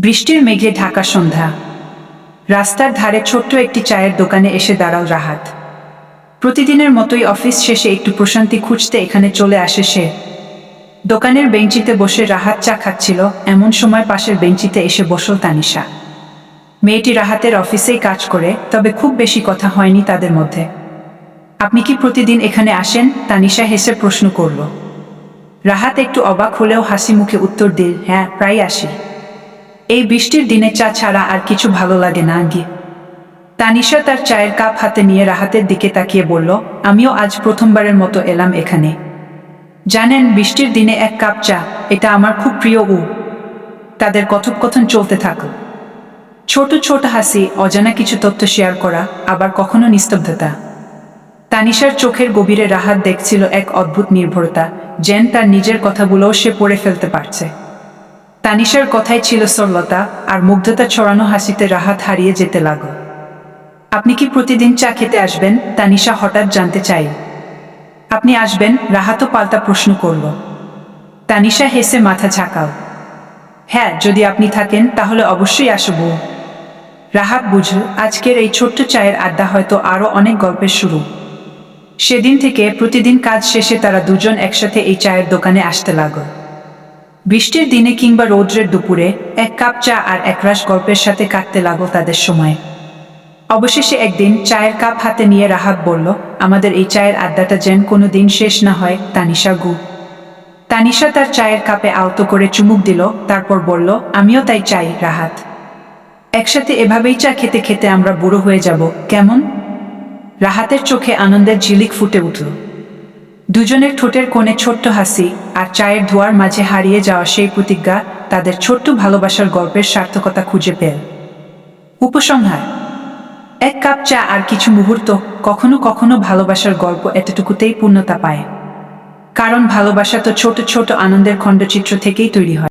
বৃষ্টির মেঘে ঢাকা সন্ধ্যা। রাস্তার ধারে ছোট্ট একটি চায়ের দোকানে এসে দাঁড়াল রাহাত। প্রতিদিনের মতোই অফিস শেষে একটু প্রশান্তি খুঁজতে এখানে চলে আসে সে। দোকানের বেঞ্চিতে বসে রাহাত চা খাচ্ছিল, এমন সময় পাশের বেঞ্চিতে এসে বসল তানিশা। মেয়েটি রাহাতের অফিসেই কাজ করে, তবে খুব বেশি কথা হয়নি তাদের মধ্যে। আপনি কি প্রতিদিন এখানে আসেন? তানিশা হেসে প্রশ্ন করল। রাহাত একটু অবাক হলেও হাসি মুখে উত্তর দিল, হ্যাঁ, প্রায় আসি। এই বৃষ্টির দিনে চা ছাড়া আর কিছু ভালো লাগে না আঙ্গি। তানিশা তার চায়ের কাপ হাতে নিয়ে রাহাতের দিকে তাকিয়ে বলল, আমিও আজ প্রথমবারের মতো এলাম এখানে। জানেন, বৃষ্টির দিনে এক কাপ চা, এটা আমার খুব প্রিয়। তাদের কথোপকথন চলতে থাকল। ছোট ছোট হাসি, অজানা কিছু তথ্য শেয়ার করা, আবার কখনো নিস্তব্ধতা। তানিশার চোখের গভীরে রাহাত দেখছিল এক অদ্ভুত নির্ভরতা, যেন তার নিজের কথাগুলোও সে পড়ে ফেলতে পারছে। তানিশার কথাই ছিল সরলতা, আর মুগ্ধতা ছড়ানো হাসিতে রাহাত হারিয়ে যেতে লাগল। আপনি কি প্রতিদিন চা খেতে আসবেন? তানিশা হঠাৎ জানতে চাইল। আপনি আসবেন? রাহাতও পাল্টা প্রশ্ন করল। তানিশা হেসে মাথা ঝাঁকাল। হ্যাঁ, যদি আপনি থাকেন তাহলে অবশ্যই আসব। রাহাত বুঝল, আজকের এই ছোট্ট চায়ের আড্ডা হয়তো আরও অনেক গল্পের শুরু। সেদিন থেকে প্রতিদিন কাজ শেষে তারা দুজন একসাথে এই চায়ের দোকানে আসতে লাগল। বৃষ্টির দিনে কিংবা রৌদ্রের দুপুরে এক কাপ চা আর একরাশ গল্পের সাথে কাটতে লাগল তাদের সময়। অবশেষে একদিন চায়ের কাপ হাতে নিয়ে রাহাত বলল, আমাদের এই চায়ের আড্ডাটা যেন কোনো দিন শেষ না হয়। তানিশা তার চায়ের কাপে আলতো করে চুমুক দিল, তারপর বলল, আমিও তাই চাই রাহাত। একসাথে এভাবেই চা খেতে খেতে আমরা বুড়ো হয়ে যাব, কেমন? রাহাতের চোখে আনন্দের ঝিলিক ফুটে উঠল। দুজনের ঠোঁটের কোণে ছোট্ট হাসি, আর চায়ের ধোঁয়ার মাঝে হারিয়ে যাওয়া সেই প্রতিজ্ঞা তাদের ছোট্ট ভালোবাসার গল্পের সার্থকতা খুঁজে পেল। উপসংহার: এক কাপ চা আর কিছু মুহূর্ত, কখনো কখনো ভালোবাসার গল্প এতটুকুতেই পূর্ণতা পায়। কারণ ভালোবাসা তো ছোট ছোট আনন্দের খণ্ডচিত্র থেকেই তৈরি হয়।